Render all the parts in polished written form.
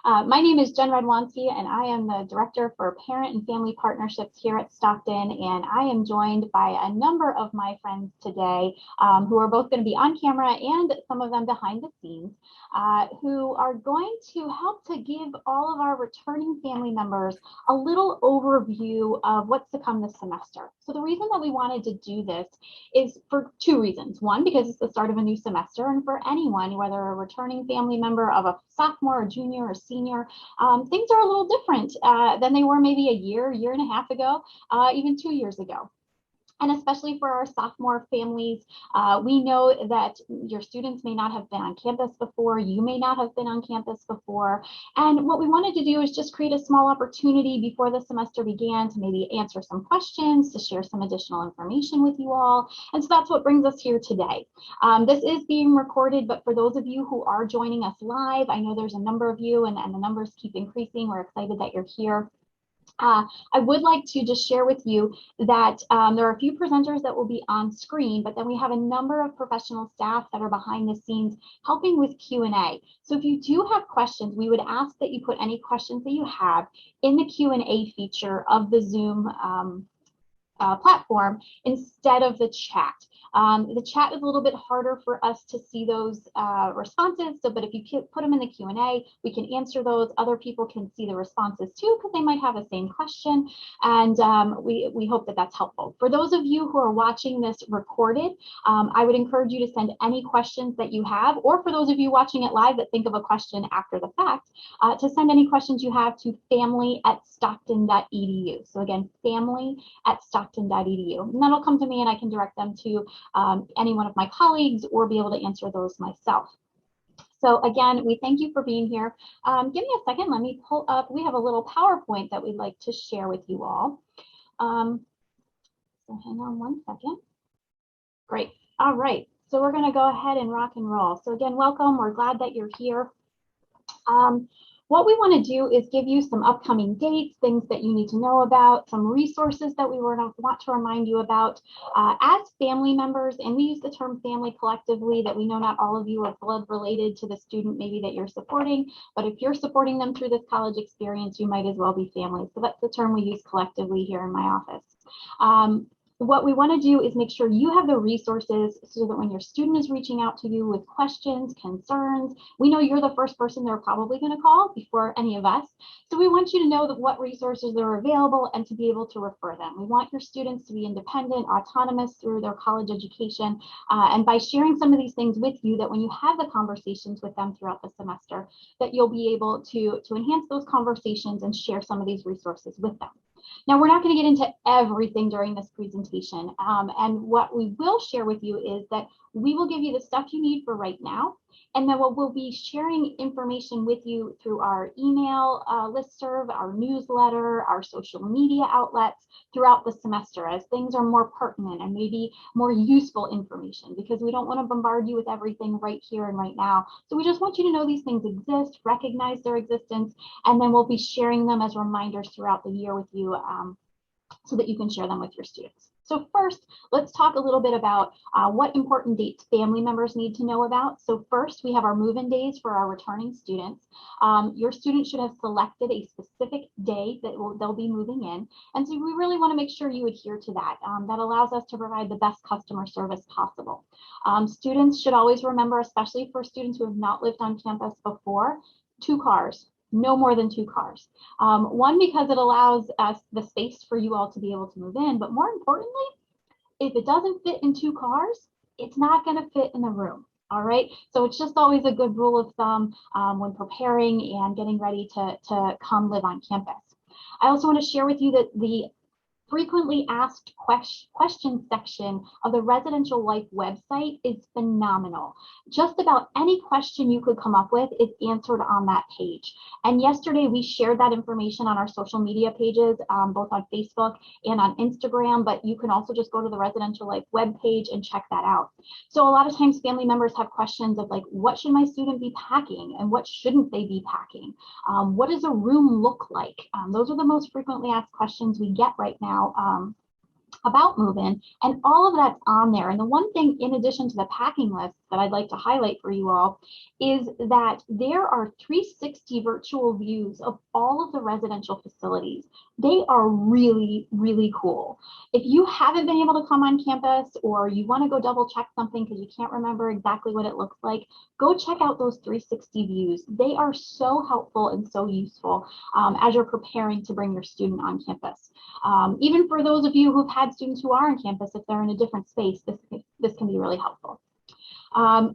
My name is Jen Radwanski, and I am the Director for Parent and Family Partnerships here at Stockton, and I am joined by a number of my friends today who are both going to be on camera and some of them behind the scenes, who are going to help to give all of our returning family members a little overview of what's to come this semester. So the reason that we wanted to do this is for two reasons. One, because it's the start of a new semester, and for anyone, whether a returning family member of a sophomore, a junior, or senior, things are a little different than they were maybe a year and a half ago, even 2 years ago. And especially for our sophomore families, we know that your students may not have been on campus before, you may not have been on campus before. And what we wanted to do is just create a small opportunity before the semester began to maybe answer some questions, to share some additional information with you all. And so that's what brings us here today. This is being recorded, but for those of you who are joining us live, I know there's a number of you and the numbers keep increasing. We're excited that you're here. I would like to just share with you that there are a few presenters that will be on screen, but then we have a number of professional staff that are behind the scenes helping with Q&A. So if you do have questions, we would ask that you put any questions that you have in the Q&A feature of the Zoom platform instead of the chat. The chat is a little bit harder for us to see those responses. But if you put them in the Q&A, we can answer those. Other people can see the responses too, because they might have the same question. And we hope that that's helpful. For those of you who are watching this recorded, I would encourage you to send any questions that you have, or for those of you watching it live that think of a question after the fact, to send any questions you have to family@stockton.edu. So again, family@stockton.edu. And that'll come to me and I can direct them to any one of my colleagues or be able to answer those myself. So again, we thank you for being here. Give me a second, let me pull up, we have a little PowerPoint that we'd like to share with you all. So hang on one second. Great, all right. So we're gonna go ahead and rock and roll. So again, welcome, we're glad that you're here. What we want to do is give you some upcoming dates, things that you need to know about, some resources that we want to remind you about as family members. And we use the term family collectively, that we know not all of you are blood related to the student maybe that you're supporting, but if you're supporting them through this college experience, you might as well be family. So that's the term we use collectively here in my office. What we want to do is make sure you have the resources so that when your student is reaching out to you with questions, concerns, we know you're the first person they're probably going to call before any of us. So we want you to know that what resources are available and to be able to refer them. We want your students to be independent, autonomous through their college education. And by sharing some of these things with you, that when you have the conversations with them throughout the semester, that you'll be able to enhance those conversations and share some of these resources with them. Now, we're not going to get into everything during this presentation, and what we will share with you is that we will give you the stuff you need for right now, and then we'll be sharing information with you through our email listserv, our newsletter, our social media outlets throughout the semester as things are more pertinent and maybe more useful information, because we don't want to bombard you with everything right here and right now. So we just want you to know these things exist, recognize their existence, and then we'll be sharing them as reminders throughout the year with you so that you can share them with your students. So first, let's talk a little bit about what important dates family members need to know about. So first, we have our move-in days for our returning students. Your students should have selected a specific day that they'll be moving in. And so we really want to make sure you adhere to that. That allows us to provide the best customer service possible. Students should always remember, especially for students who have not lived on campus before, 2 cars. No more than 2 cars. One, because it allows us the space for you all to be able to move in, but more importantly, if it doesn't fit in 2 cars, it's not going to fit in the room. All right, so it's just always a good rule of thumb when preparing and getting ready to come live on campus. I also want to share with you that the frequently asked questions section of the Residential Life website is phenomenal. Just about any question you could come up with is answered on that page. And yesterday we shared that information on our social media pages, both on Facebook and on Instagram, but you can also just go to the Residential Life webpage and check that out. So a lot of times family members have questions of like, what should my student be packing and what shouldn't they be packing? What does a room look like? Those are the most frequently asked questions we get right now about move-in, and all of that's on there. And the one thing, in addition to the packing list, that I'd like to highlight for you all is that there are 360 virtual views of all of the residential facilities. They are really, really cool. If you haven't been able to come on campus, or you want to go double check something because you can't remember exactly what it looks like, go check out those 360 views. They are so helpful and so useful as you're preparing to bring your student on campus. Even for those of you who've had students who are on campus, if they're in a different space, this can be really helpful.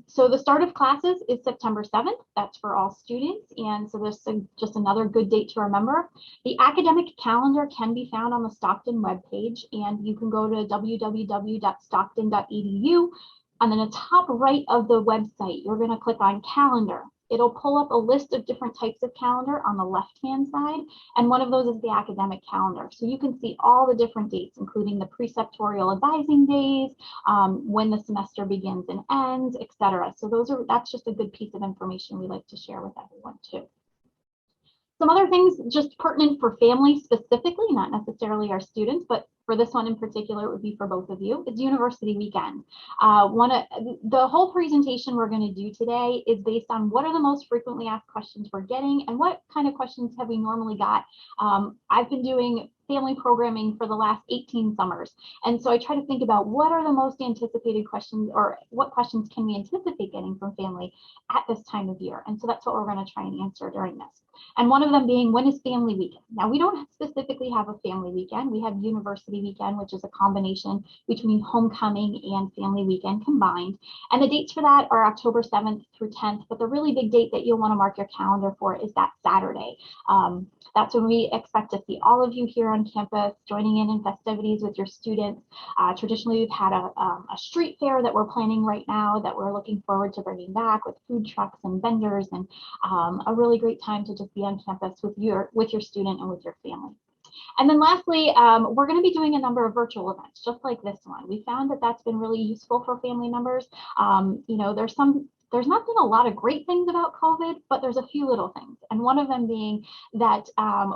So the start of classes is September 7th. That's for all students. And so this is just another good date to remember. The academic calendar can be found on the Stockton webpage, and you can go to www.stockton.edu. And then the top right of the website, you're going to click on calendar. It'll pull up a list of different types of calendar on the left-hand side, and one of those is the academic calendar. So you can see all the different dates, including the preceptorial advising days, when the semester begins and ends, etc. So that's just a good piece of information we like to share with everyone too. Some other things just pertinent for families specifically, not necessarily our students, but for this one in particular, it would be for both of you, is University Weekend. The whole presentation we're going to do today is based on what are the most frequently asked questions we're getting and what kind of questions have we normally got. I've been doing family programming for the last 18 summers. And so I try to think about what are the most anticipated questions, or what questions can we anticipate getting from family at this time of year. And so that's what we're going to try and answer during this. And one of them being, when is family weekend? Now, we don't specifically have a family weekend. We have University Weekend, which is a combination between homecoming and family weekend combined. And the dates for that are October 7th through 10th. But the really big date that you'll want to mark your calendar for is that Saturday. That's when we expect to see all of you here on campus joining in festivities with your students. Traditionally, we've had a street fair that we're planning right now that we're looking forward to bringing back with food trucks and vendors, and a really great time to just be on campus with your student and with your family. And then lastly, we're going to be doing a number of virtual events just like this one. We found that that's been really useful for family members. You know, there's not been a lot of great things about COVID, but there's a few little things. And one of them being that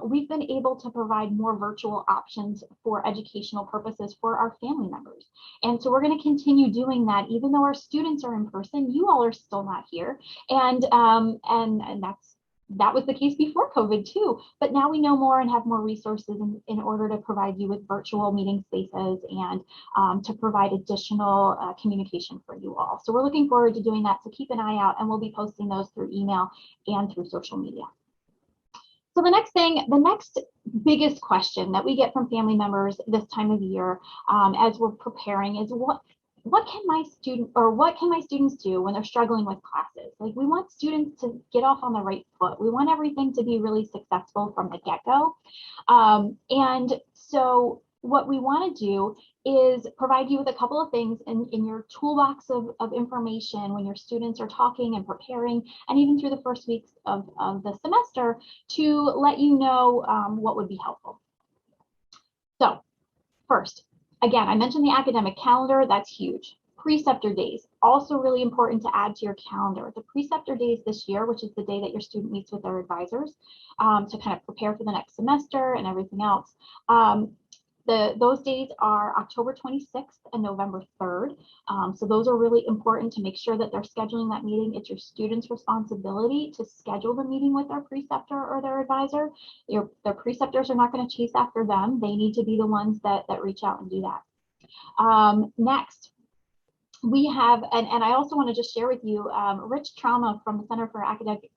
we've been able to provide more virtual options for educational purposes for our family members. And so we're going to continue doing that, even though our students are in person. You all are still not here. And that was the case before COVID too, but now we know more and have more resources in order to provide you with virtual meeting spaces and to provide additional communication for you all. So we're looking forward to doing that, so keep an eye out, and we'll be posting those through email and through social media. So the next biggest question that we get from family members this time of year as we're preparing is, what can my students do when they're struggling with classes? Like, we want students to get off on the right foot. We want everything to be really successful from the get-go. And so what we want to do is provide you with a couple of things in your toolbox of information when your students are talking and preparing, and even through the first weeks of the semester, to let you know what would be helpful. So first, again, I mentioned the academic calendar. That's huge. Preceptor days, also really important to add to your calendar. The preceptor days this year, which is the day that your student meets with their advisors to kind of prepare for the next semester and everything else. Those days are October 26th and November 3rd. So those are really important to make sure that they're scheduling that meeting. It's your student's responsibility to schedule the meeting with their preceptor or their advisor. Their preceptors are not going to chase after them. They need to be the ones that reach out and do that. Next, we have, and I also want to just share with you, Rich Trauma from the Center for Academic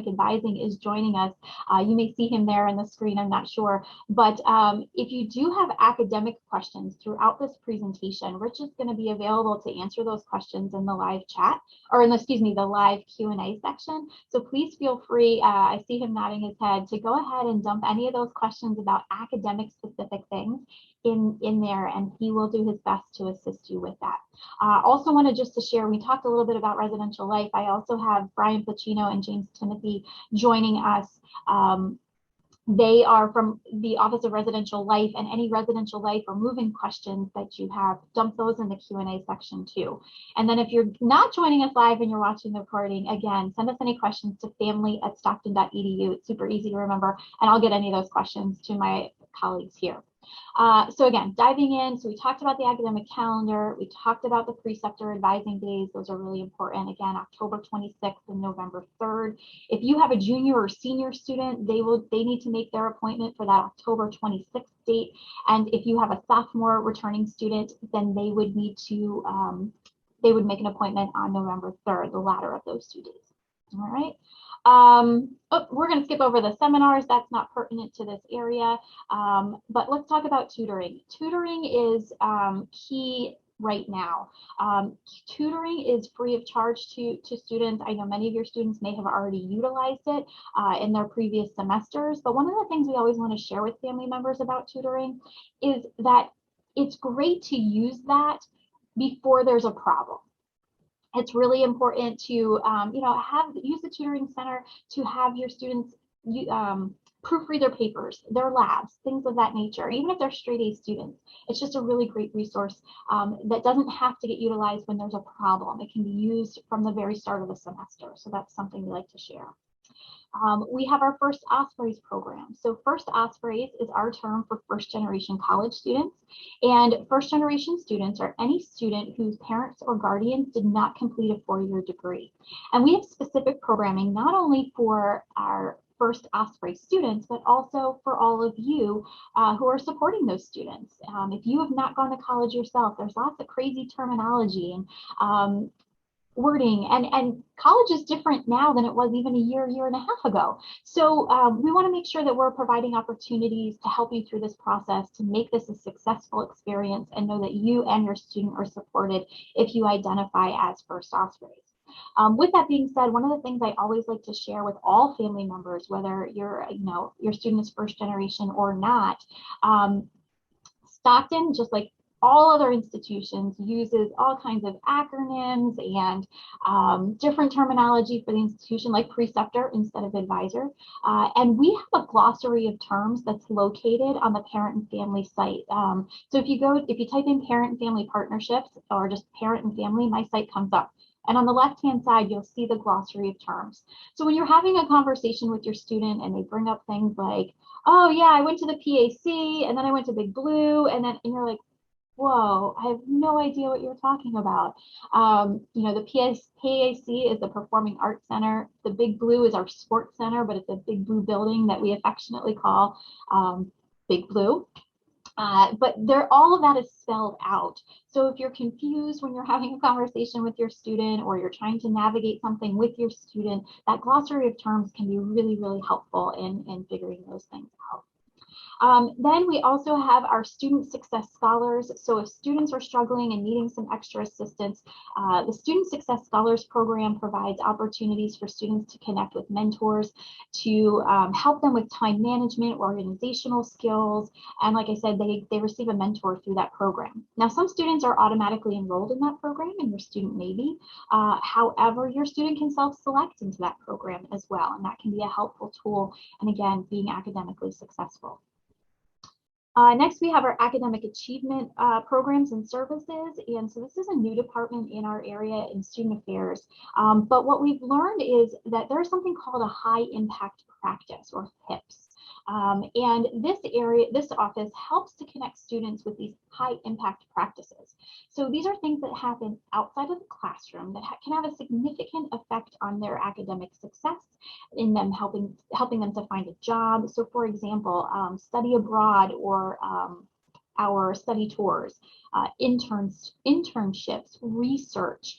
Advising is joining us. You may see him there on the screen, I'm not sure. But if you do have academic questions throughout this presentation, Rich is going to be available to answer those questions in the live chat, or the live Q&A section. So please feel free, I see him nodding his head, to go ahead and dump any of those questions about academic specific things in there, and he will do his best to assist you with that. Also wanted just to share, we talked a little bit about residential life. I also have Brian Placino and James Timothy joining us. They are from the Office of Residential Life, and any residential life or moving questions that you have, dump those in the Q&A section too. And then if you're not joining us live and you're watching the recording, again, send us any questions to family@stockton.edu. It's super easy to remember, and I'll get any of those questions to my colleagues here. So again, diving in, so we talked about the academic calendar, we talked about the preceptor advising days, those are really important. Again, October 26th and November 3rd. If you have a junior or senior student, they need to make their appointment for that October 26th date. And if you have a sophomore returning student, then they would need to, they would make an appointment on November 3rd, the latter of those 2 days. All right. We're going to skip over the seminars. That's not pertinent to this area. But let's talk about tutoring. Tutoring is key right now. Tutoring is free of charge to students. I know many of your students may have already utilized it in their previous semesters, but one of the things we always want to share with family members about tutoring is that it's great to use that before there's a problem. It's really important to, use the tutoring center to have your students proofread their papers, their labs, things of that nature. Even if they're straight A students, it's just a really great resource that doesn't have to get utilized when there's a problem. It can be used from the very start of the semester. So that's something we like to share. We have our First Ospreys program. So First Ospreys is our term for first generation college students. And first generation students are any student whose parents or guardians did not complete a 4-year degree. And we have specific programming not only for our First Osprey students, but also for all of you who are supporting those students. If you have not gone to college yourself, there's lots of crazy terminology and wording, and college is different now than it was even a year and a half ago. So we want to make sure that we're providing opportunities to help you through this process to make this a successful experience, and know that you and your student are supported if you identify as First Ospreys. With that being said, one of the things I always like to share with all family members, whether your student is first generation or not, Stockton, just like all other institutions, uses all kinds of acronyms and different terminology for the institution, like preceptor instead of advisor. And we have a glossary of terms that's located on the parent and family site. So if you type in parent and family partnerships or just parent and family, my site comes up. And on the left-hand side, you'll see the glossary of terms. So when you're having a conversation with your student and they bring up things like, oh yeah, I went to the PAC and then I went to Big Blue, and you're like, whoa, I have no idea what you're talking about. The PAC is the Performing Arts Center. The Big Blue is our sports center, but it's a Big Blue building that we affectionately call Big Blue. But all of that is spelled out. So if you're confused when you're having a conversation with your student, or you're trying to navigate something with your student, that glossary of terms can be really, really helpful in figuring those things out. Then we also have our Student Success Scholars. So if students are struggling and needing some extra assistance, the Student Success Scholars program provides opportunities for students to connect with mentors, to help them with time management, organizational skills, and like I said, they receive a mentor through that program. Now, some students are automatically enrolled in that program, and your student may be. However, your student can self-select into that program as well, and that can be a helpful tool, and again, being academically successful. Next, we have our academic achievement programs and services. And so this is a new department in our area in student affairs. But what we've learned is that there's something called a high impact practice, or HIPS. And this office helps to connect students with these high impact practices. So these are things that happen outside of the classroom that can have a significant effect on their academic success, in them helping them to find a job. So for example, study abroad, or our study tours, internships, research,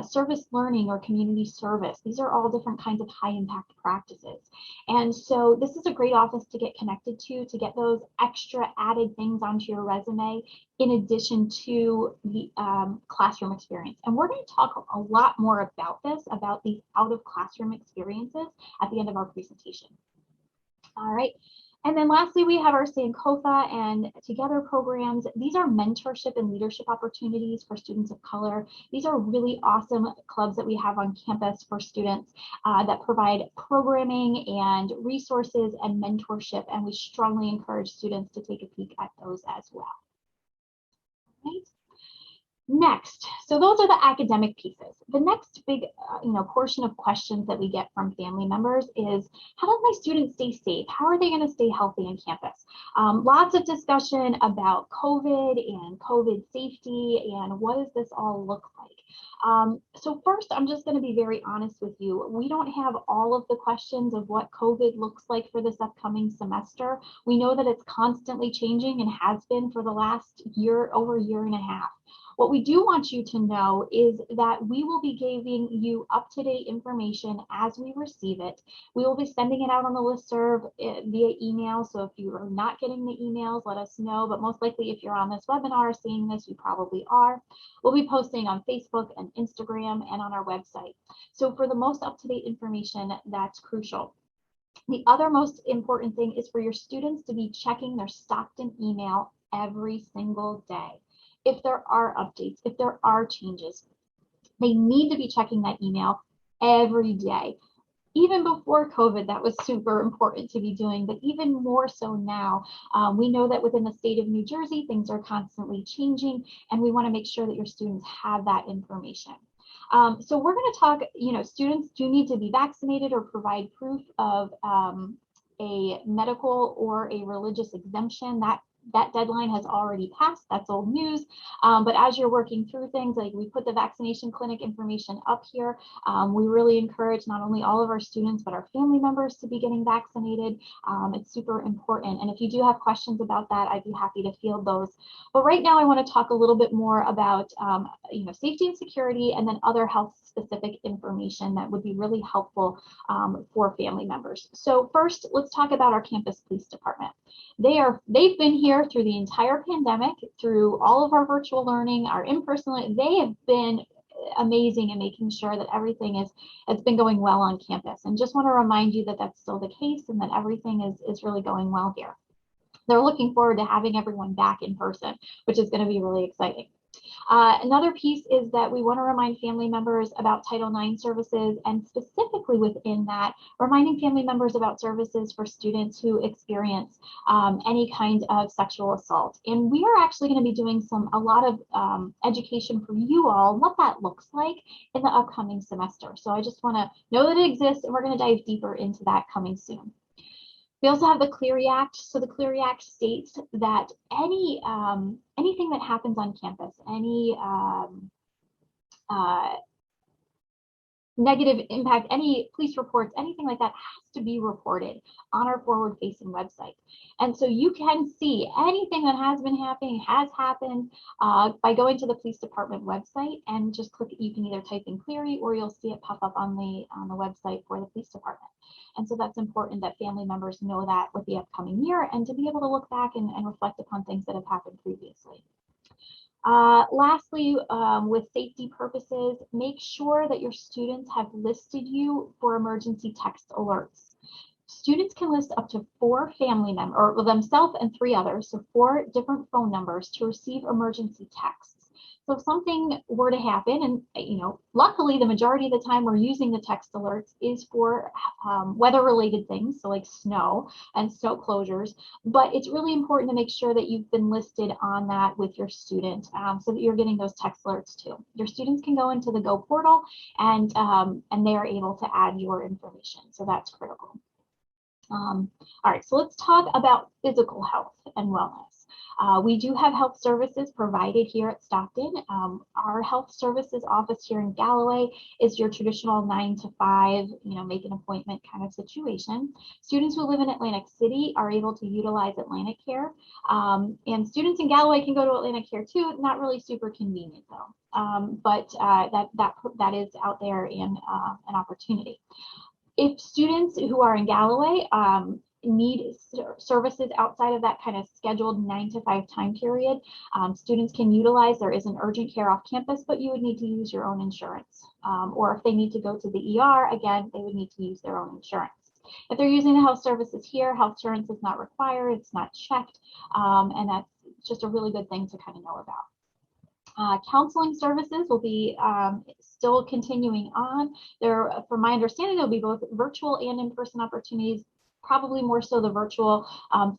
service learning, or community service. These are all different kinds of high impact practices. And so this is a great office to get connected to get those extra added things onto your resume, in addition to the classroom experience. And we're going to talk a lot more about these out of classroom experiences at the end of our presentation. All right. And then lastly, we have our Sankofa and Together programs. These are mentorship and leadership opportunities for students of color. These are really awesome clubs that we have on campus for students that provide programming and resources and mentorship. And we strongly encourage students to take a peek at those as well. Right. Next, so those are the academic pieces. The next big, portion of questions that we get from family members is, how does my student stay safe? How are they going to stay healthy on campus? Lots of discussion about COVID and COVID safety and what does this all look like? So first, I'm just going to be very honest with you. We don't have all of the questions of what COVID looks like for this upcoming semester. We know that it's constantly changing and has been for the last year, over a year and a half. What we do want you to know is that we will be giving you up-to-date information as we receive it. We will be sending it out on the listserv via email. So if you are not getting the emails, let us know. But most likely, if you're on this webinar seeing this, you probably are. We'll be posting on Facebook and Instagram and on our website. So for the most up-to-date information, that's crucial. The other most important thing is for your students to be checking their Stockton email every single day. If there are updates, if there are changes, they need to be checking that email every day. Even before COVID, that was super important to be doing, but even more so now. We know that within the state of New Jersey, things are constantly changing, and we want to make sure that your students have that information. So we're going to talk, students do need to be vaccinated or provide proof of a medical or a religious exemption. That deadline has already passed. That's old news. But as you're working through things, like we put the vaccination clinic information up here, we really encourage not only all of our students, but our family members to be getting vaccinated. It's super important. And if you do have questions about that, I'd be happy to field those. But right now I want to talk a little bit more about safety and security, and then other health specific information that would be really helpful for family members. So first, let's talk about our campus police department. They've been here through the entire pandemic, through all of our virtual learning, our in-person learning. They have been amazing in making sure that everything has been going well on campus. And just want to remind you that that's still the case and that everything is really going well here. They're looking forward to having everyone back in person, which is going to be really exciting. Another piece is that we want to remind family members about Title IX services, and specifically within that, reminding family members about services for students who experience any kind of sexual assault. And we are actually going to be doing a lot of education for you all, what that looks like in the upcoming semester. So I just want to know that it exists, and we're going to dive deeper into that coming soon. We also have the Clery Act. So the Clery Act states that anything that happens on campus, any negative impact, any police reports, anything like that has to be reported on our forward-facing website. And so you can see anything that has been happening, has happened by going to the police department website and just click. You can either type in Clery, or you'll see it pop up on the website for the police department. And so that's important that family members know that with the upcoming year, and to be able to look back and reflect upon things that have happened previously. Lastly, with safety purposes, make sure that your students have listed you for emergency text alerts. Students can list up to 4 family members, or themselves and 3 others, so 4 different phone numbers to receive emergency texts. So if something were to happen, and luckily the majority of the time we're using the text alerts is for weather-related things, so like snow and snow closures. But it's really important to make sure that you've been listed on that with your student, so that you're getting those text alerts too. Your students can go into the Go portal, and they are able to add your information. So that's critical. All right, so let's talk about physical health and wellness. We do have health services provided here at Stockton. Our health services office here in Galloway is your traditional 9 to 5, make an appointment kind of situation. Students who live in Atlantic City are able to utilize Atlantic Care, and students in Galloway can go to Atlantic Care too. Not really super convenient though, but that is out there and an opportunity. If students who are in Galloway need services outside of that kind of scheduled 9 to 5 time period, students can utilize. There is an urgent care off campus, but you would need to use your own insurance. Or if they need to go to the ER, again, they would need to use their own insurance. If they're using the health services here, health insurance is not required, it's not checked, and that's just a really good thing to kind of know about. Counseling services will be still continuing on. From my understanding, there'll be both virtual and in-person opportunities probably more so the virtual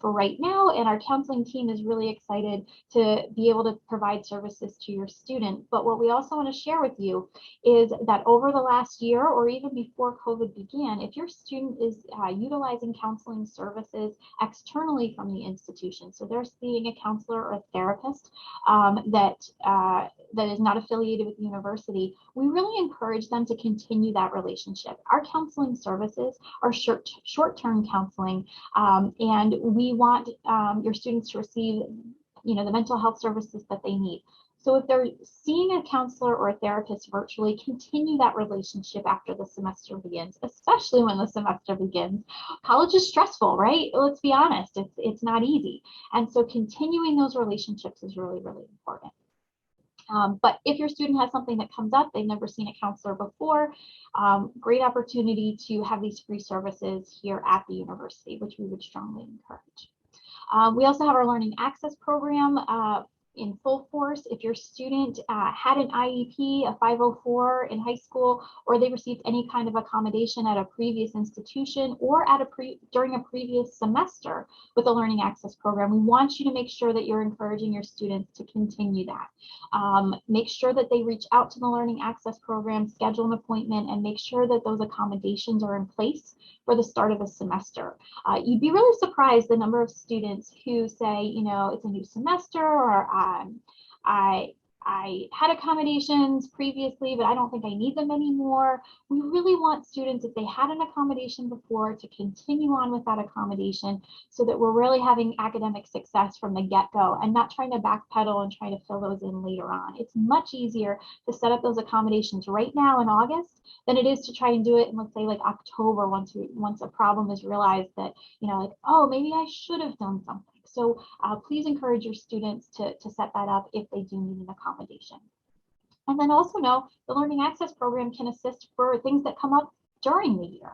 for right now, and our counseling team is really excited to be able to provide services to your student. But what we also want to share with you is that over the last year, or even before COVID began, if your student is utilizing counseling services externally from the institution, so they're seeing a counselor or a therapist that is not affiliated with the university, we really encourage them to continue that relationship. Our counseling services are short-term counseling, and we want your students to receive, the mental health services that they need. So if they're seeing a counselor or a therapist virtually, continue that relationship after the semester begins, especially when the semester begins. College is stressful, right? Let's be honest, it's not easy. And so continuing those relationships is really, really important. But if your student has something that comes up, they've never seen a counselor before, great opportunity to have these free services here at the university, which we would strongly encourage. We also have our Learning Access Program in full force. If your student had an IEP, a 504 in high school, or they received any kind of accommodation at a previous institution or at during a previous semester with the Learning Access Program, we want you to make sure that you're encouraging your students to continue that. Make sure that they reach out to the Learning Access Program, schedule an appointment, and make sure that those accommodations are in place for the start of the semester. You'd be really surprised the number of students who say, it's a new semester, or I had accommodations previously, but I don't think I need them anymore. We really want students, if they had an accommodation before, to continue on with that accommodation so that we're really having academic success from the get-go and not trying to backpedal and try to fill those in later on. It's much easier to set up those accommodations right now in August than it is to try and do it in, let's say, like October, once a problem is realized that, oh, maybe I should have done something. So please encourage your students to set that up if they do need an accommodation. And then also know the Learning Access Program can assist for things that come up during the year.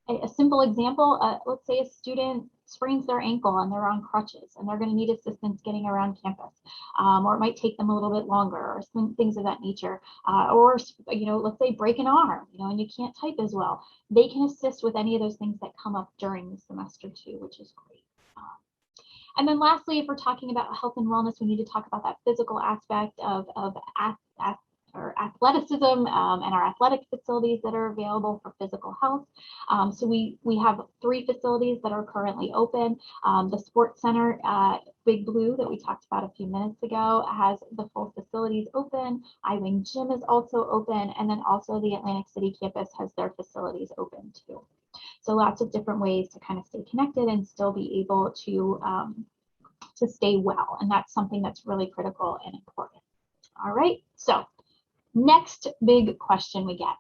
A simple example, let's say a student sprains their ankle and they're on crutches and they're going to need assistance getting around campus, or it might take them a little bit longer, or some things of that nature, or let's say break an arm, and you can't type as well. They can assist with any of those things that come up during the semester too, which is great. And then lastly, if we're talking about health and wellness, we need to talk about that physical aspect of athleticism and our athletic facilities that are available for physical health. So we have 3 facilities that are currently open. The Sports Center, Big Blue, that we talked about a few minutes ago, has the full facilities open. I-Wing Gym is also open, and then also the Atlantic City campus has their facilities open too. So lots of different ways to kind of stay connected and still be able to stay well. And that's something that's really critical and important. All right, so next big question we get.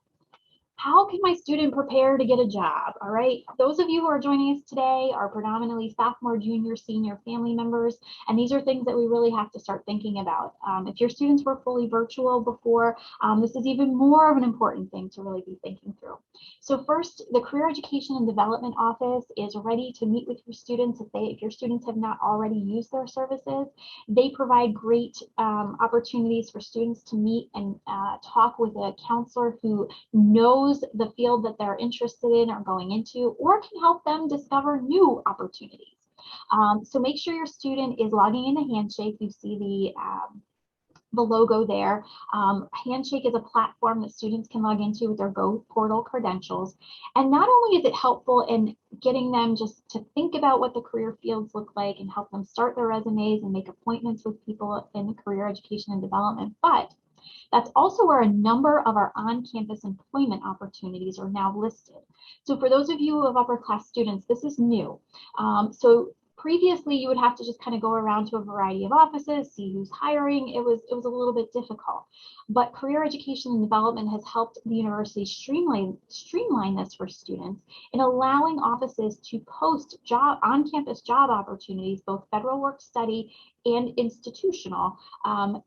How can my student prepare to get a job? All right, those of you who are joining us today are predominantly sophomore, junior, senior family members, and these are things that we really have to start thinking about. If your students were fully virtual before, this is even more of an important thing to really be thinking through. So first, the Career Education and Development Office is ready to meet with your students if your students have not already used their services. They provide great opportunities for students to meet and talk with a counselor who knows the field that they're interested in or going into, or can help them discover new opportunities. So make sure your student is logging into Handshake. You see the logo there. Handshake is a platform that students can log into with their Go portal credentials. And not only is it helpful in getting them just to think about what the career fields look like and help them start their resumes and make appointments with people in career education and development, but that's also where a number of our on-campus employment opportunities are now listed. So for those of you who have upper class students, this is new. So previously, you would have to just kind of go around to a variety of offices, see who's hiring. It was a little bit difficult. But Career Education and Development has helped the university streamline this for students in allowing offices to post on-campus job opportunities, both federal work study and institutional,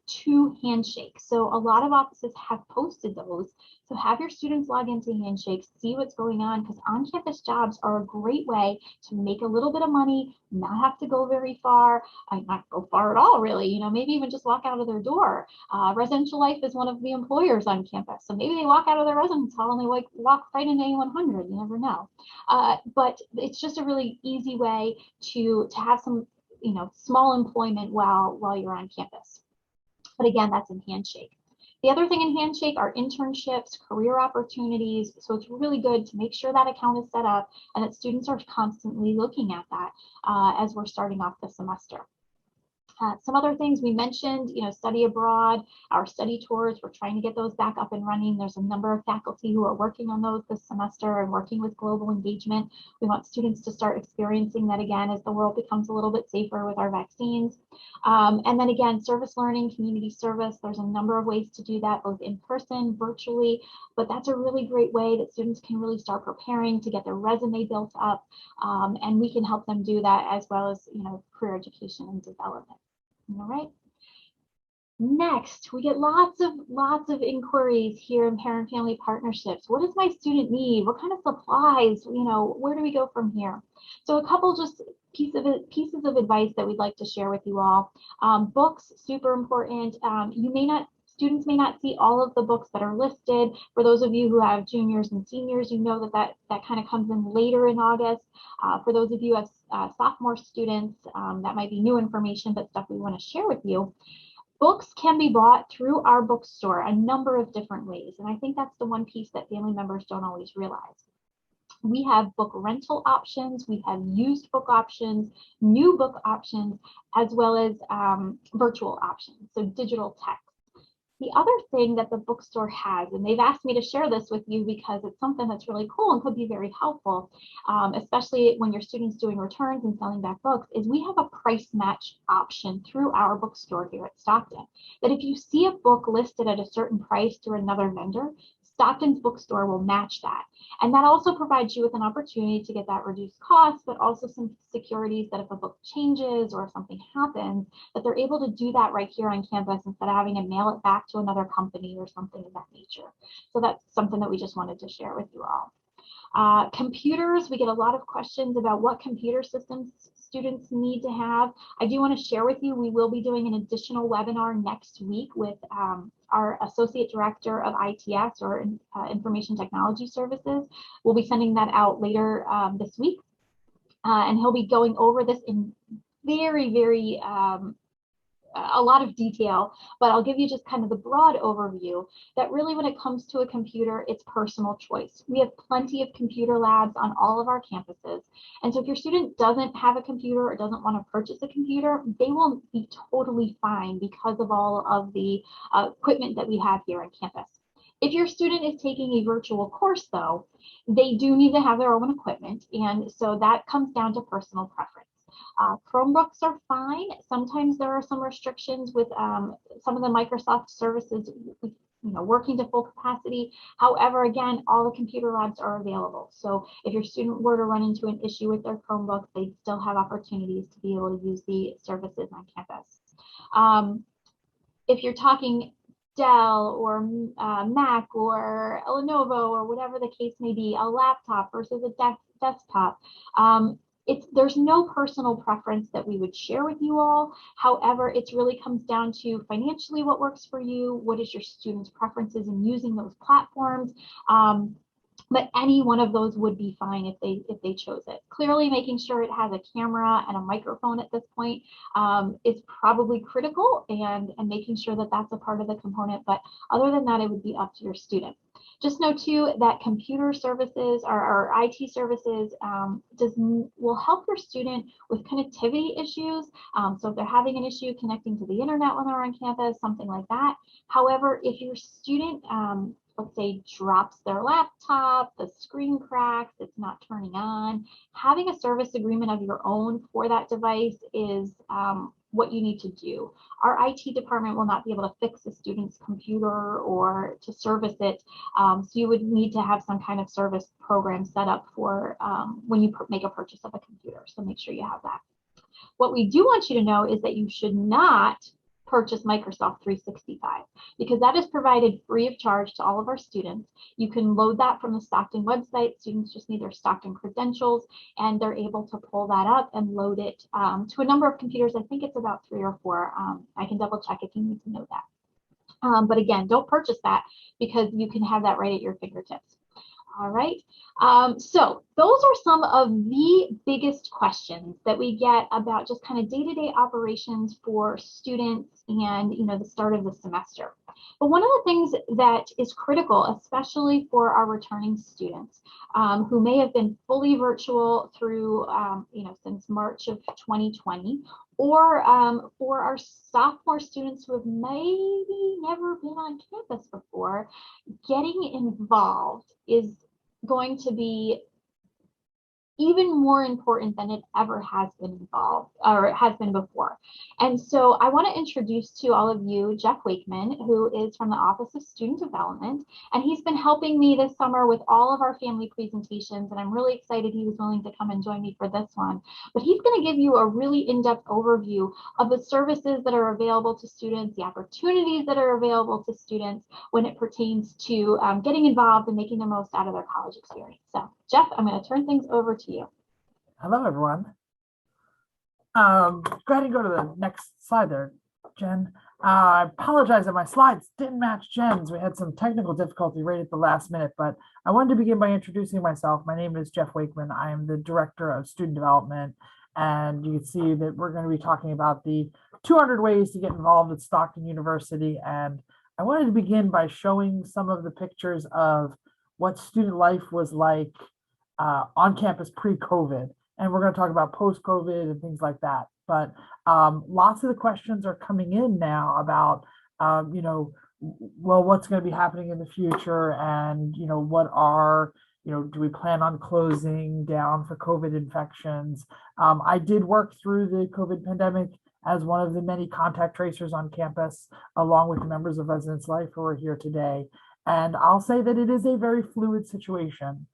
2 handshakes. So a lot of offices have posted those. So have your students log into Handshake, see what's going on, because on-campus jobs are a great way to make a little bit of money, not have to go very far, not go far at all, really, you know, maybe even just walk out of their door. Residential Life is one of the employers on campus. So maybe they walk out of their residence hall and they like walk right into A100, you never know. But it's just a really easy way to have some, you know, small employment while you're on campus. But again, that's in Handshake. The other thing in Handshake are internships, career opportunities. So it's really good to make sure that account is set up and that students are constantly looking at that as we're starting off the semester. Some other things we mentioned, you know, study abroad, our study tours, we're trying to get those back up and running. There's a number of faculty who are working on those this semester and working with global engagement. We want students to start experiencing that again as the world becomes a little bit safer with our vaccines. And then again, service learning, community service, there's a number of ways to do that, both in person, virtually, but that's a really great way that students can really start preparing to get their resume built up. And we can help them do that as well as, you know, career education and development. All right. Next, we get lots of inquiries here in parent-family partnerships. What does my student need? What kind of supplies? You know, where do we go from here? So a couple just pieces of advice that we'd like to share with you all. Books, super important. Students may not see all of the books that are listed. For those of you who have juniors and seniors, you know that kind of comes in later in August. For those of you who have sophomore students, that might be new information, but stuff we want to share with you. Books can be bought through our bookstore a number of different ways. And I think that's the one piece that family members don't always realize. We have book rental options, we have used book options, new book options, as well as virtual options, so digital text. The other thing that the bookstore has, and they've asked me to share this with you because it's something that's really cool and could be very helpful, especially when your students doing returns and selling back books, is we have a price match option through our bookstore here at Stockton. That if you see a book listed at a certain price through another vendor, Stockton's bookstore will match that. And that also provides you with an opportunity to get that reduced cost, but also some securities that if a book changes or if something happens, that they're able to do that right here on campus instead of having to mail it back to another company or something of that nature. So that's something that we just wanted to share with you all. Computers, we get a lot of questions about what computer systems students need to have. I do want to share with you, we will be doing an additional webinar next week with our Associate Director of ITS or Information Technology Services. We'll be sending that out later this week. And he'll be going over this in very, a lot of detail, but I'll give you just kind of the broad overview that really when it comes to a computer, it's personal choice. We have plenty of computer labs on all of our campuses. And so if your student doesn't have a computer or doesn't want to purchase a computer, they will be totally fine because of all of the equipment that we have here on campus. If your student is taking a virtual course though, they do need to have their own equipment. And so that comes down to personal preference. Chromebooks are fine. Sometimes there are some restrictions with some of the Microsoft services, working to full capacity. However, again, all the computer labs are available. So if your student were to run into an issue with their Chromebook, they still have opportunities to be able to use the services on campus. If you're talking Dell or Mac or Lenovo or whatever the case may be, a laptop versus a desktop, there's no personal preference that we would share with you all. However, it really comes down to financially what works for you, what is your students' preferences in using those platforms. But any one of those would be fine if they chose it. Clearly, making sure it has a camera and a microphone at this point is probably critical, and making sure that that's a part of the component. But other than that, it would be up to your student. Just know too that computer services or IT services will help your student with connectivity issues. So if they're having an issue connecting to the internet when they're on campus, something like that. However, if your student let's say drops their laptop, the screen cracks, it's not turning on, having a service agreement of your own for that device is what you need to do. Our IT department will not be able to fix a student's computer or to service it. So you would need to have some kind of service program set up for when you make a purchase of a computer. So make sure you have that. What we do want you to know is that you should not purchase Microsoft 365 because that is provided free of charge to all of our students. You can load that from the Stockton website. Students just need their Stockton credentials and they're able to pull that up and load it to a number of computers. I think it's about 3 or 4. I can double check if you need to know that. But again, don't purchase that because you can have that right at your fingertips. All right, so those are some of the biggest questions that we get about just kind of day-to-day operations for students and, you know, the start of the semester. But one of the things that is critical, especially for our returning students who may have been fully virtual through, you know, since March of 2020, or for our sophomore students who have maybe never been on campus before, getting involved is going to be even more important than it ever has been involved or has been before. And so I want to introduce to all of you Jeff Wakeman, who is from the Office of Student Development, and he's been helping me this summer with all of our family presentations, and I'm really excited he was willing to come and join me for this one. But he's going to give you a really in-depth overview of the services that are available to students, the opportunities that are available to students when it pertains to getting involved and making the most out of their college experience. So Jeff, I'm going to turn things over to you. Hello, everyone. Go ahead and go to the next slide there, Jen. I apologize that my slides didn't match Jen's. We had some technical difficulty right at the last minute, but I wanted to begin by introducing myself. My name is Jeff Wakeman. I am the Director of Student Development, and you can see that we're going to be talking about the 200 ways to get involved at Stockton University. And I wanted to begin by showing some of the pictures of what student life was like on campus pre-COVID, and we're going to talk about post-COVID and things like that. But lots of the questions are coming in now about, you know, well, what's going to be happening in the future, and you know, what are, you know, do we plan on closing down for COVID infections? I did work through the COVID pandemic as one of the many contact tracers on campus, along with the members of Residence Life who are here today. And I'll say that it is a very fluid situation.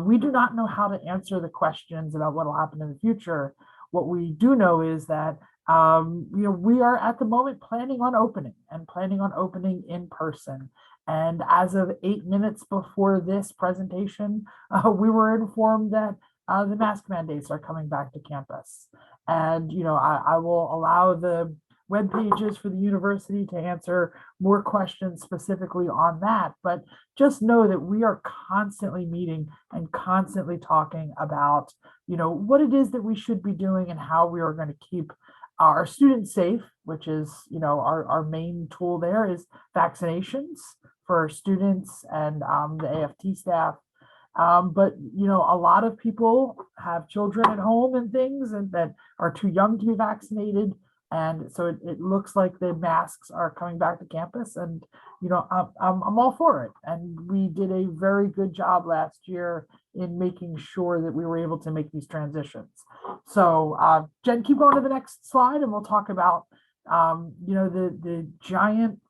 We do not know how to answer the questions about what will happen in the future. What we do know is that you know, we are at the moment planning on opening in person. And as of 8 minutes before this presentation, we were informed that the mask mandates are coming back to campus. And you know, I will allow the web pages for the university to answer more questions specifically on that, but just know that we are constantly meeting and constantly talking about, you know, what it is that we should be doing and how we are going to keep our students safe, which is, you know, our main tool there is vaccinations for our students and the AFT staff. But you know, a lot of people have children at home and things and that are too young to be vaccinated. And so it looks like the masks are coming back to campus, and you know, I'm all for it. And we did a very good job last year in making sure that we were able to make these transitions. So Jen, keep going to the next slide, and we'll talk about you know, the giant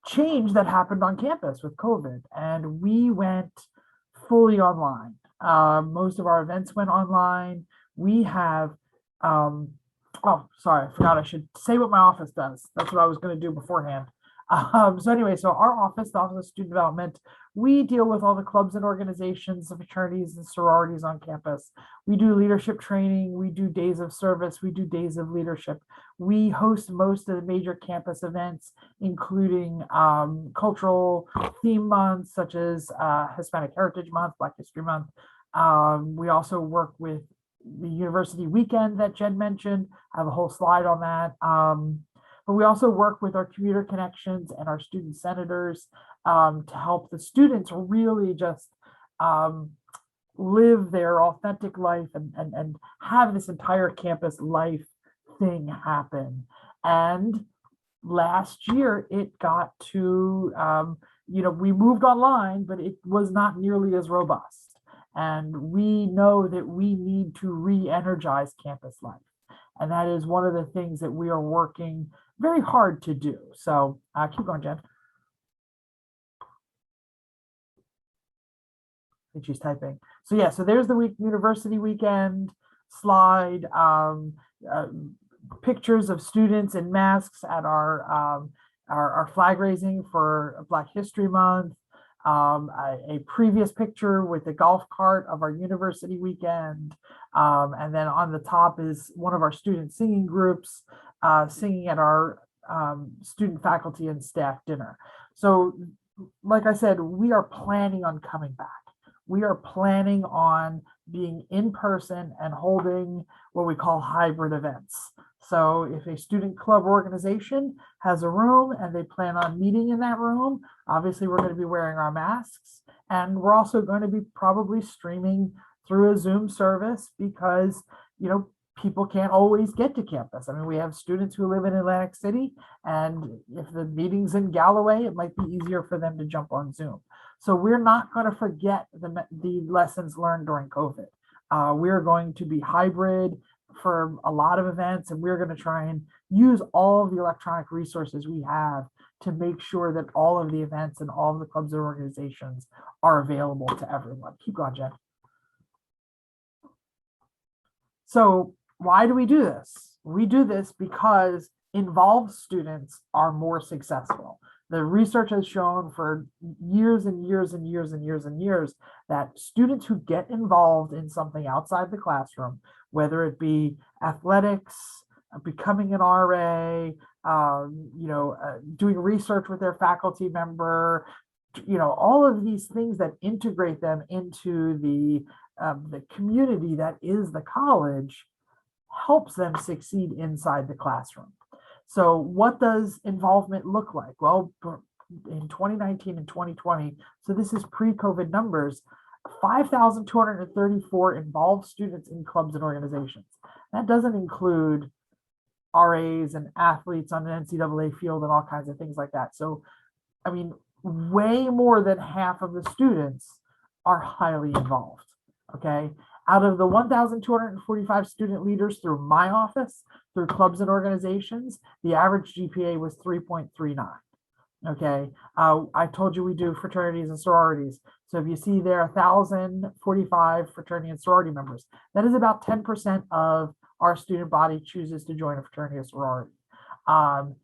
change that happened on campus with COVID, and we went fully online. Most of our events went online. We have oh, sorry, I forgot I should say what my office does. That's what I was going to do beforehand. So anyway, so our office, the Office of Student Development, we deal with all the clubs and organizations, the fraternities and sororities on campus. We do leadership training, we do days of service, we do days of leadership. We host most of the major campus events, including cultural theme months, such as Hispanic Heritage Month, Black History Month. We also work with the university weekend that Jen mentioned. I have a whole slide on that. But we also work with our commuter connections and our student senators to help the students really just live their authentic life and have this entire campus life thing happen. And last year it got to, you know, we moved online, but it was not nearly as robust. And we know that we need to re-energize campus life. And that is one of the things that we are working very hard to do. So keep going, Jen. I think she's typing. So yeah, so there's the university weekend. slide uh, pictures of students in masks at our flag raising for Black History Month, a previous picture with the golf cart of our university weekend. And then on the top is one of our student singing groups singing at our student, faculty, and staff dinner. So, like I said, we are planning on coming back. We are planning on being in person and holding what we call hybrid events. So if a student club organization has a room and they plan on meeting in that room, obviously we're going to be wearing our masks, and we're also going to be probably streaming through a Zoom service because, you know, people can't always get to campus. I mean, we have students who live in Atlantic City, and if the meeting's in Galloway, it might be easier for them to jump on Zoom. So we're not going to forget the lessons learned during COVID. We're going to be hybrid for a lot of events, and we're going to try and use all of the electronic resources we have to make sure that all of the events and all of the clubs and organizations are available to everyone. Keep going, Jen. So why do we do this? We do this because involved students are more successful. The research has shown for years and years and years and years and years that students who get involved in something outside the classroom, whether it be athletics, becoming an RA, doing research with their faculty member, all of these things that integrate them into the community that is the college, helps them succeed inside the classroom. So what does involvement look like? Well, in 2019 and 2020, so this is pre-COVID numbers, 5,234 involved students in clubs and organizations. That doesn't include RAs and athletes on an NCAA field and all kinds of things like that. So, I mean, way more than half of the students are highly involved, okay? Out of the 1,245 student leaders through my office, through clubs and organizations, the average GPA was 3.39. Okay, I told you we do fraternities and sororities. So if you see there 1,045 fraternity and sorority members, that is about 10% of our student body chooses to join a fraternity or sorority. And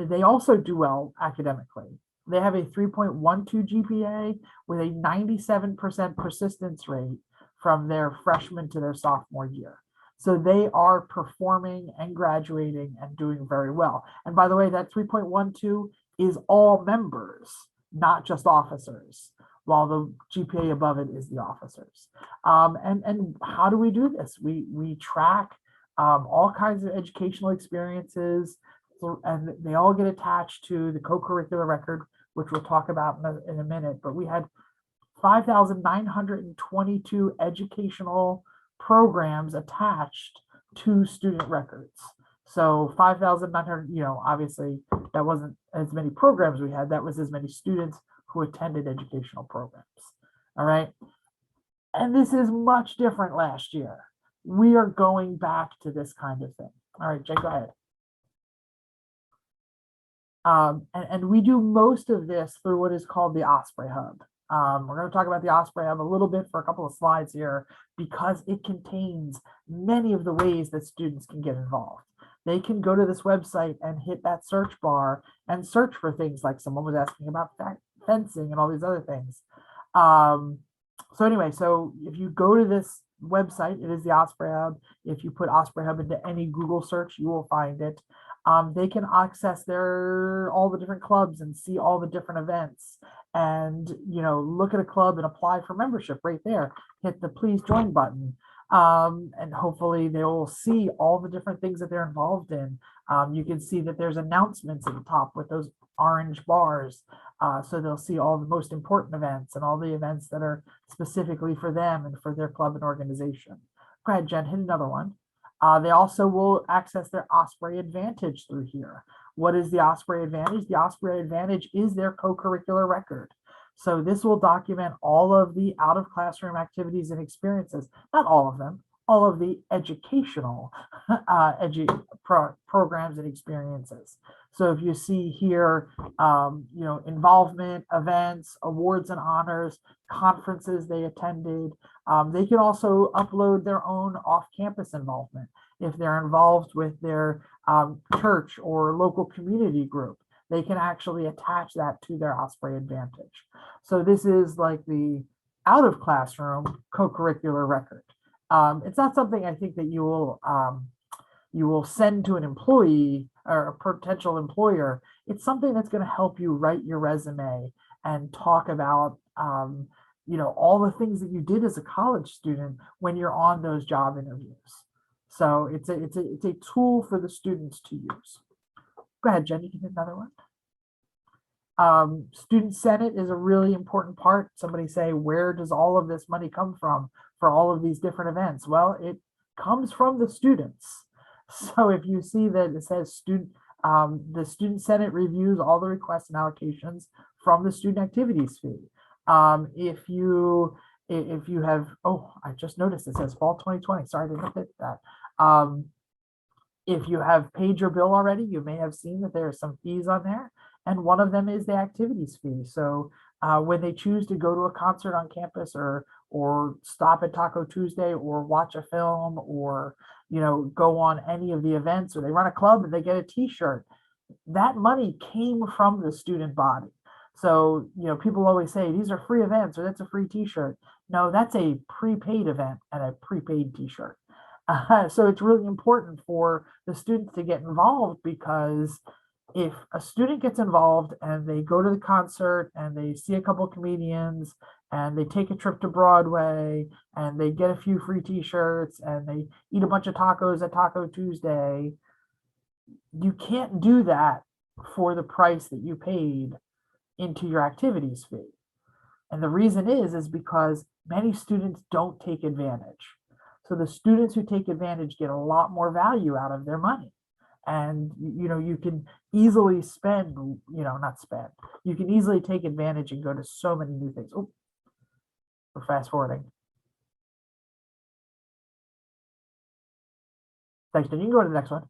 they also do well academically. They have a 3.12 GPA with a 97% persistence rate from their freshman to their sophomore year. So they are performing and graduating and doing very well. And by the way, that 3.12 is all members, not just officers, while the GPA above it is the officers. And how do we do this? We track all kinds of educational experiences, and they all get attached to the co-curricular record, which we'll talk about in a minute. But we had 5,922 educational programs attached to student records. So 5,900, obviously that wasn't as many programs we had, that was as many students who attended educational programs. All right. And this is much different last year. We are going back to this kind of thing. All right, Jay, go ahead. And we do most of this through what is called the Osprey Hub. We're going to talk about the Osprey Hub a little bit for a couple of slides here because it contains many of the ways that students can get involved. They can go to this website and hit that search bar and search for things like someone was asking about fencing and all these other things. So anyway, so if you go to this website, it is the Osprey Hub. If you put Osprey Hub into any Google search, you will find it. They can access all the different clubs and see all the different events and, look at a club and apply for membership right there. Hit the please join button. And hopefully they will see all the different things that they're involved in. You can see that there's announcements at the top with those orange bars. So they'll see all the most important events and all the events that are specifically for them and for their club and organization. Go ahead, Jen, hit another one. They also will access their Osprey Advantage through here. What is the Osprey Advantage? The Osprey Advantage is their co-curricular record. So this will document all of the out of classroom activities and experiences, not all of them, all of the educational programs and experiences. So if you see here, involvement, events, awards and honors, conferences they attended, They can also upload their own off-campus involvement. If they're involved with their church or local community group, they can actually attach that to their Osprey Advantage. So this is like the out of classroom co-curricular record. It's not something I think that you will send to an employee or a potential employer. It's something that's going to help you write your resume and talk about all the things that you did as a college student when you're on those job interviews. So it's a tool for the students to use. Go ahead, Jen, you can hit another one. Student Senate is a really important part. Somebody say, where does all of this money come from for all of these different events? Well, it comes from the students. So if you see that it says the Student Senate reviews all the requests and allocations from the student activities fee. If you have, oh, I just noticed it says fall 2020. Sorry, I didn't hit that. If you have paid your bill already, you may have seen that there are some fees on there. And one of them is the activities fee. So when they choose to go to a concert on campus or stop at Taco Tuesday or watch a film or go on any of the events, or they run a club and they get a t-shirt, that money came from the student body. So people always say these are free events or that's a free t-shirt. No, that's a prepaid event and a prepaid t-shirt. So it's really important for the students to get involved, because if a student gets involved and they go to the concert and they see a couple of comedians and they take a trip to Broadway and they get a few free t-shirts and they eat a bunch of tacos at Taco Tuesday, you can't do that for the price that you paid into your activities fee. And the reason is because many students don't take advantage. So the students who take advantage get a lot more value out of their money. And you can easily spend, not spend, you can easily take advantage and go to so many new things. Oh, we're fast forwarding. Thanks, Jen. You can go to the next one.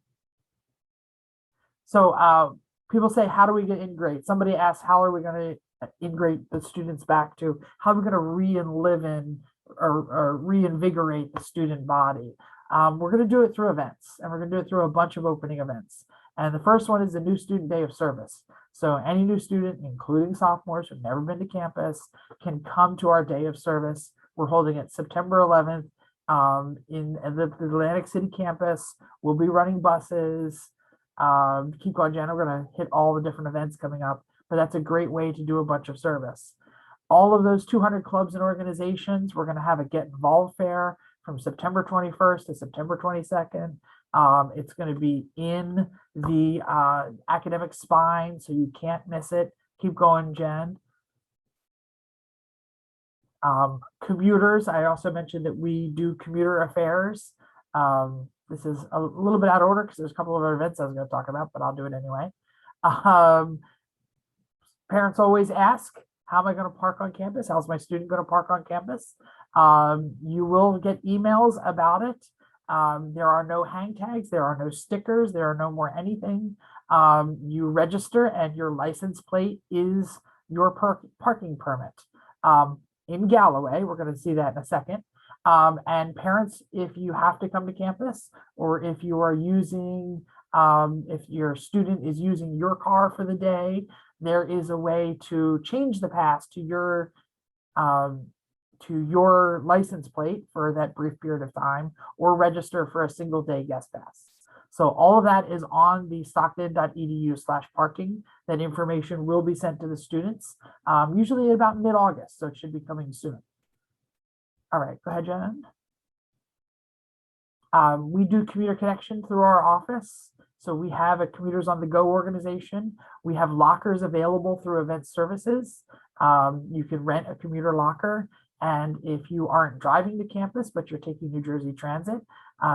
So people say, how do we get integrate? Somebody asked, how are we going to integrate the students back to, how are we going to reinvigorate the student body? We're going to do it through events, and we're going to do it through a bunch of opening events. And the first one is the new student day of service. So any new student, including sophomores who've never been to campus, can come to our day of service. We're holding it September 11th in the Atlantic City campus. We'll be running buses. Keep going, Jen. We're going to hit all the different events coming up, but that's a great way to do a bunch of service. All of those 200 clubs and organizations, we're going to have a Get Involved fair from September 21st to September 22nd. It's going to be in the academic spine, so you can't miss it. Keep going, Jen. Commuters, I also mentioned that we do commuter affairs. This is a little bit out of order because there's a couple of other events I was going to talk about, but I'll do it anyway. Parents always ask, how am I going to park on campus? How's my student going to park on campus? You will get emails about it. There are no hang tags. There are no stickers. There are no more anything. You register and your license plate is your parking permit. In Galloway, we're going to see that in a second. And parents, if you have to come to campus, or if you are using, if your student is using your car for the day, there is a way to change the pass to your license plate for that brief period of time, or register for a single day guest pass. So all of that is on the stockton.edu/parking. That information will be sent to the students, usually about mid-August, so it should be coming soon. All right, go ahead, Jen. We do commuter connection through our office. So we have a Commuters on the Go organization. We have lockers available through Event Services. You can rent a commuter locker. And if you aren't driving to campus, but you're taking New Jersey Transit,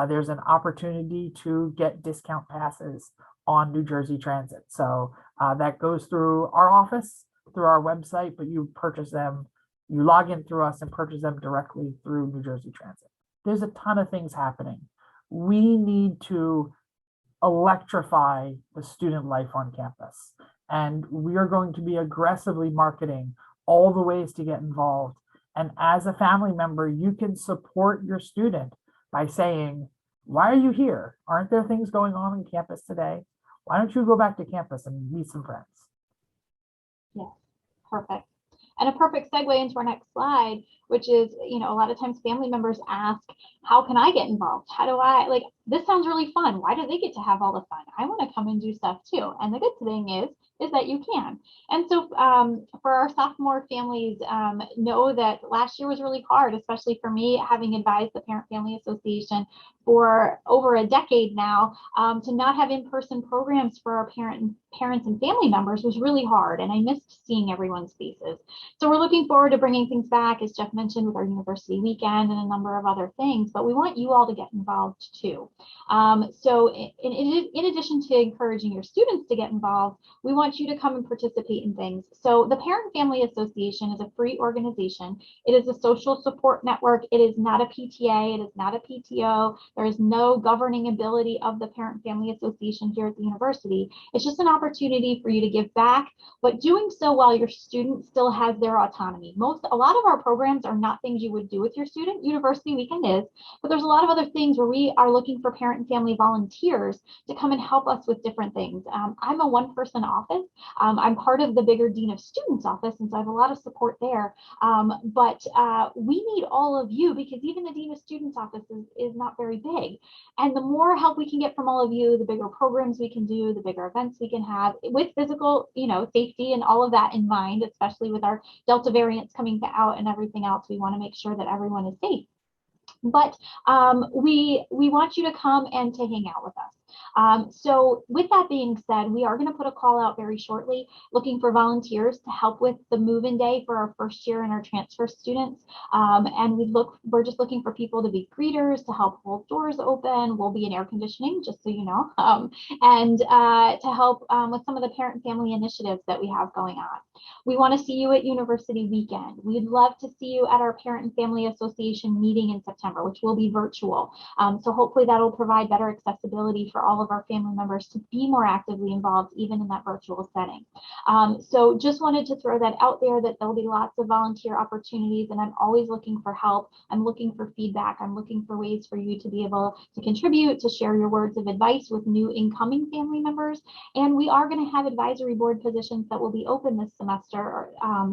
there's an opportunity to get discount passes on New Jersey Transit. So that goes through our office, through our website, but you purchase them, you log in through us and purchase them directly through New Jersey Transit. There's a ton of things happening. We need to electrify the student life on campus. And we are going to be aggressively marketing all the ways to get involved. And as a family member, you can support your student by saying, why are you here? Aren't there things going on campus today? Why don't you go back to campus and meet some friends? Yes, perfect. And a perfect segue into our next slide, which is, a lot of times family members ask, how can I get involved? How do I, like, this sounds really fun. Why do they get to have all the fun? I want to come and do stuff too. And the good thing is that you can. And so for our sophomore families, know that last year was really hard, especially for me, having advised the Parent Family Association for over a decade now. To not have in-person programs for our parents and family members was really hard, and I missed seeing everyone's faces. So we're looking forward to bringing things back, as Jeff mentioned, with our university weekend and a number of other things, but we want you all to get involved too. So in addition to encouraging your students to get involved, we want you to come and participate in things. So the Parent Family Association is a free organization. It is a social support network. It is not a PTA. It is not a PTO. There is no governing ability of the Parent Family Association here at the university. It's just an opportunity for you to give back, but doing so while your student still has their autonomy. A lot of our programs are not things you would do with your student. University Weekend is, but there's a lot of other things where we are looking for parent and family volunteers to come and help us with different things. I'm a one-person office. I'm part of the bigger Dean of Students office, and so I have a lot of support there. But we need all of you, because even the Dean of Students office is not very big. And the more help we can get from all of you, the bigger programs we can do, the bigger events we can have with physical, safety and all of that in mind, especially with our Delta variants coming out and everything else. We want to make sure that everyone is safe. But we want you to come and to hang out with us. So with that being said, we are going to put a call out very shortly looking for volunteers to help with the move-in day for our first year and our transfer students. And we're just looking for people to be greeters, to help hold doors open. We'll be in air conditioning, just so you know, and to help with some of the parent and family initiatives that we have going on. We want to see you at University Weekend. We'd love to see you at our Parent and Family Association meeting in September, which will be virtual. So hopefully that'll provide better accessibility for all of our family members to be more actively involved, even in that virtual setting. So just wanted to throw that out there, that there'll be lots of volunteer opportunities, and I'm always looking for help. I'm looking for feedback. I'm looking for ways for you to be able to contribute, to share your words of advice with new incoming family members. And we are going to have advisory board positions that will be open this semester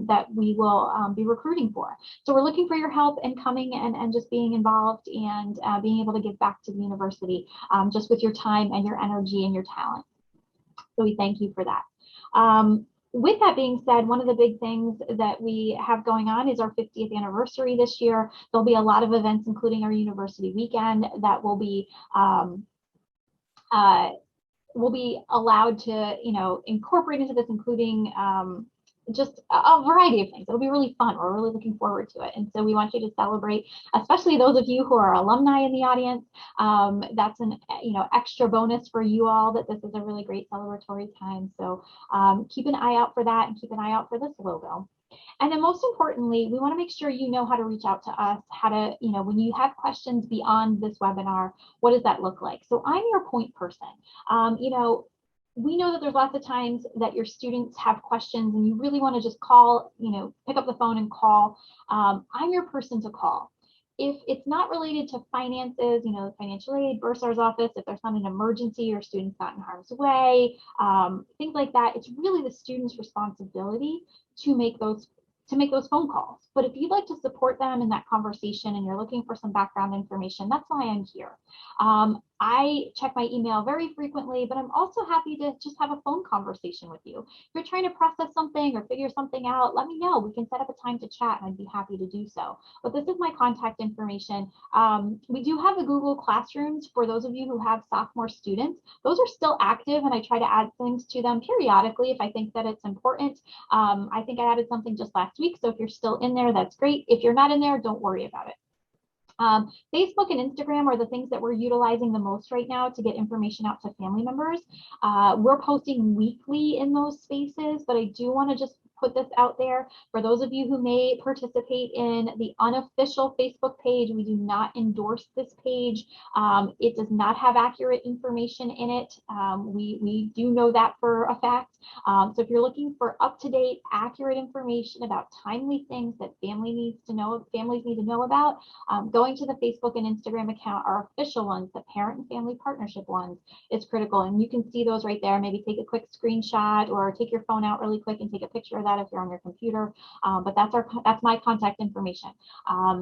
that we will be recruiting for. So we're looking for your help in coming and just being involved and being able to give back to the university just with your time and your energy and your talent. So we thank you for that. With that being said, one of the big things that we have going on is our 50th anniversary this year. There'll be a lot of events, including our university weekend, that will be allowed to, incorporate into this, including just a variety of things. It'll be really fun. We're really looking forward to it. And so we want you to celebrate, especially those of you who are alumni in the audience. That's an extra bonus for you all, that this is a really great celebratory time. So keep an eye out for that, and keep an eye out for this logo. And then most importantly, we want to make sure you know how to reach out to us, how to, when you have questions beyond this webinar, what does that look like? So I'm your point person. We know that there's lots of times that your students have questions and you really want to just call, pick up the phone and call. I'm your person to call. If it's not related to finances, financial aid, bursar's office, if there's not an emergency, your student's not in harm's way, things like that, it's really the student's responsibility to make those phone calls. But if you'd like to support them in that conversation and you're looking for some background information, that's why I'm here. I check my email very frequently, but I'm also happy to just have a phone conversation with you. If you're trying to process something or figure something out, let me know. We can set up a time to chat, and I'd be happy to do so. But this is my contact information. We do have the Google Classrooms for those of you who have sophomore students. Those are still active, and I try to add things to them periodically if I think that it's important. I think I added something just last week, so if you're still in there, that's great. If you're not in there, don't worry about it. Facebook and Instagram are the things that we're utilizing the most right now to get information out to family members. We're posting weekly in those spaces, but I do want to just put this out there. For those of you who may participate in the unofficial Facebook page, we do not endorse this page. It does not have accurate information in it. We do know that for a fact. So if you're looking for up-to-date, accurate information about timely things that families need to know about, going to the Facebook and Instagram account, our official ones, the parent and family partnership ones, is critical. And you can see those right there. Maybe take a quick screenshot or take your phone out really quick and take a picture of that if you're on your computer. But that's my contact information.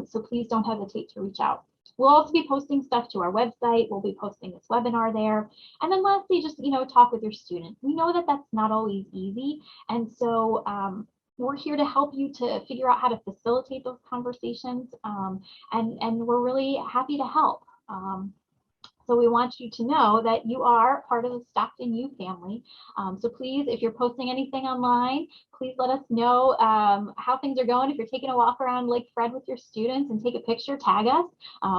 So please don't hesitate to reach out. We'll also be posting stuff to our website. We'll be posting this webinar there. And then lastly, just, talk with your student. We know that that's not always easy. And so we're here to help you to figure out how to facilitate those conversations. And we're really happy to help. So we want you to know that you are part of the Stockton U family. So please, if you're posting anything online, please let us know how things are going. If you're taking a walk around Lake Fred with your students and take a picture, tag us.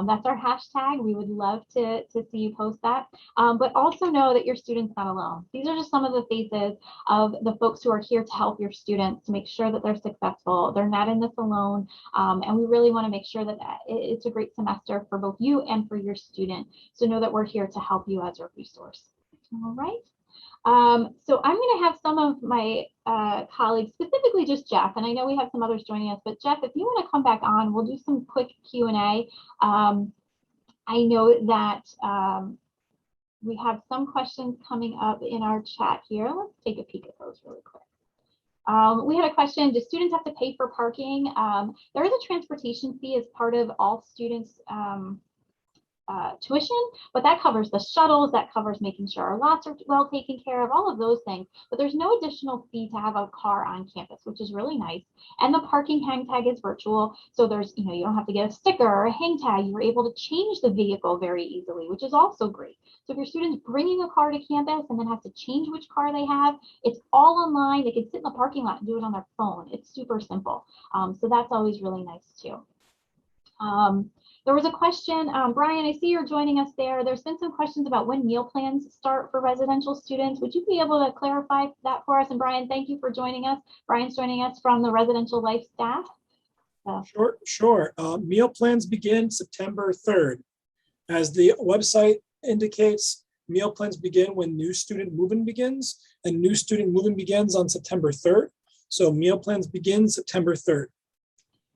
That's our hashtag. We would love to see you post that. But also know that your student's not alone. These are just some of the faces of the folks who are here to help your students to make sure that they're successful. They're not in this alone. And we really want to make sure that it's a great semester for both you and for your student. So know that we're here to help you as a resource. All right. So I'm going to have some of my colleagues, specifically just Jeff, and I know we have some others joining us, but Jeff, if you want to come back on, we'll do some quick Q&A. I know that we have some questions coming up in our chat here. Let's take a peek at those really quick. We had a question, do students have to pay for parking? There is a transportation fee as part of all students' tuition, but that covers the shuttles, that covers making sure our lots are well taken care of, all of those things. But there's no additional fee to have a car on campus, which is really nice. And the parking hang tag is virtual, so there's, you don't have to get a sticker or a hang tag. You're able to change the vehicle very easily, which is also great. So if your student's bringing a car to campus and then have to change which car they have, it's all online. They can sit in the parking lot and do it on their phone. It's super simple. So that's always really nice too. There was a question, Brian, I see you're joining us there. There's been some questions about when meal plans start for residential students. Would you be able to clarify that for us? And Brian, thank you for joining us. Brian's joining us from the residential life staff. Sure. Meal plans begin September 3rd. As the website indicates, meal plans begin when new student move-in begins, and new student move-in begins on September 3rd. So meal plans begin September 3rd.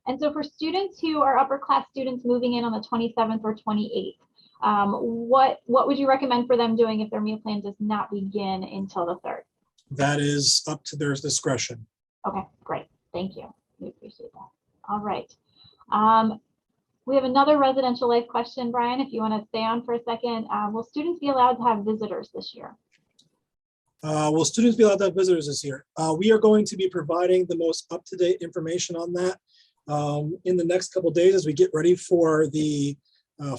And so for students who are upper class students moving in on the 27th or 28th, what would you recommend for them doing if their meal plan does not begin until the 3rd? That is up to their discretion. Okay, great. Thank you. We appreciate that. All right. We have another residential life question, Brian, if you want to stay on for a second. Will students be allowed to have visitors this year? Will students be allowed to have visitors this year? We are going to be providing the most up-to-date information on that in the next couple of days as we get ready for the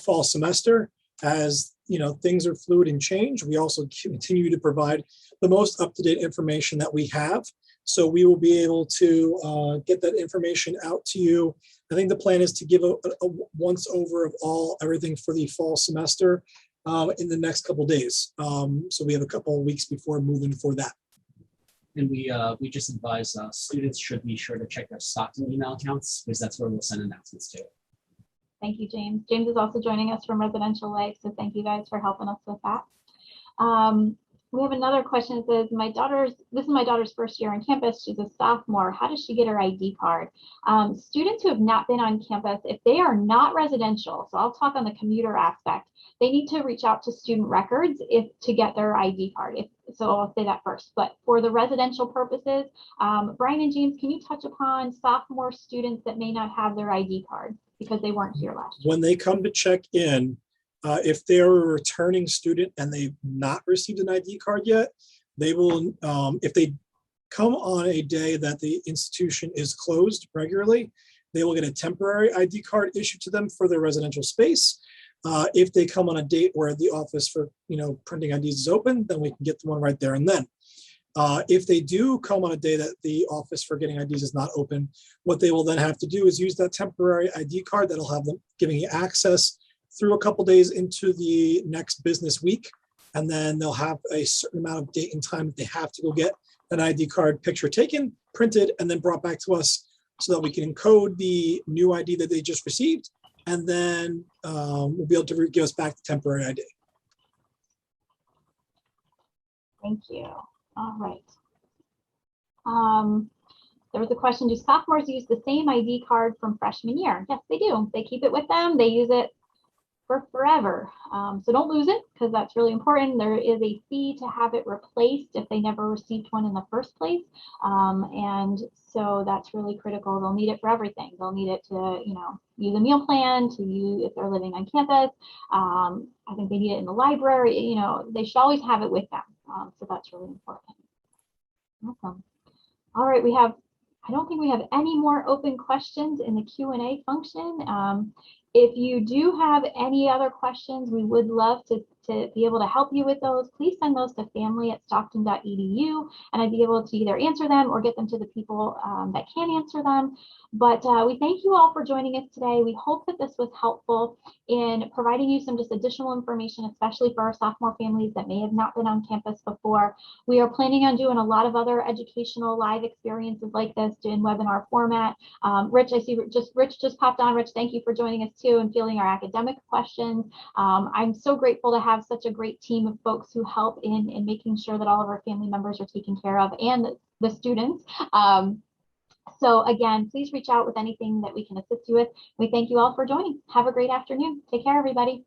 fall semester. As things are fluid and change, we also continue to provide the most up-to-date information that we have. So we will be able to get that information out to you. I think the plan is to give a once over of everything for the fall semester in the next couple of days. So we have a couple of weeks before moving for that. And we just advise students should be sure to check their Stockton email accounts, because that's where we'll send announcements to. Thank you, James. James is also joining us from Residential Life, so thank you guys for helping us with that. We have another question that says, this is my daughter's first year on campus. She's a sophomore. How does she get her ID card? Students who have not been on campus, if they are not residential, so I'll talk on the commuter aspect, they need to reach out to student records to get their ID card. So I'll say that first. But for the residential purposes, Brian and James, can you touch upon sophomore students that may not have their ID card because they weren't here last year? When they come to check in, if they're a returning student and they've not received an ID card yet, they will, if they come on a day that the institution is closed regularly, they will get a temporary ID card issued to them for their residential space. If they come on a date where the office for printing IDs is open, then we can get them one right there and then. If they do come on a day that the office for getting IDs is not open, what they will then have to do is use that temporary ID card that'll have them giving you access through a couple days into the next business week. And then they'll have a certain amount of date and time that they have to go get an ID card picture taken. printed and then brought back to us so that we can encode the new ID that they just received, and then we'll be able to give us back the temporary ID. Thank you. All right. There was a question, do sophomores use the same ID card from freshman year? Yes, they do. They keep it with them. They use it for forever. So don't lose it, because that's really important. There is a fee to have it replaced if they never received one in the first place. And so that's really critical. They'll need it for everything. They'll need it to, use a meal plan, to use if they're living on campus. I think they need it in the library. They should always have it with them. So that's really important. Awesome. All right, I don't think we have any more open questions in the Q&A function. If you do have any other questions, we would love to be able to help you with those. Please send those to family@stockton.edu, and I'd be able to either answer them or get them to the people that can answer them. But we thank you all for joining us today. We hope that this was helpful in providing you some just additional information, especially for our sophomore families that may have not been on campus before. We are planning on doing a lot of other educational live experiences like this in webinar format. Rich, I see Rich just popped on. Rich, thank you for joining us too and fielding our academic questions. I'm so grateful to have such a great team of folks who help in making sure that all of our family members are taken care of, and the students. So again, please reach out with anything that we can assist you with. We thank you all for joining. Have a great afternoon. Take care, everybody.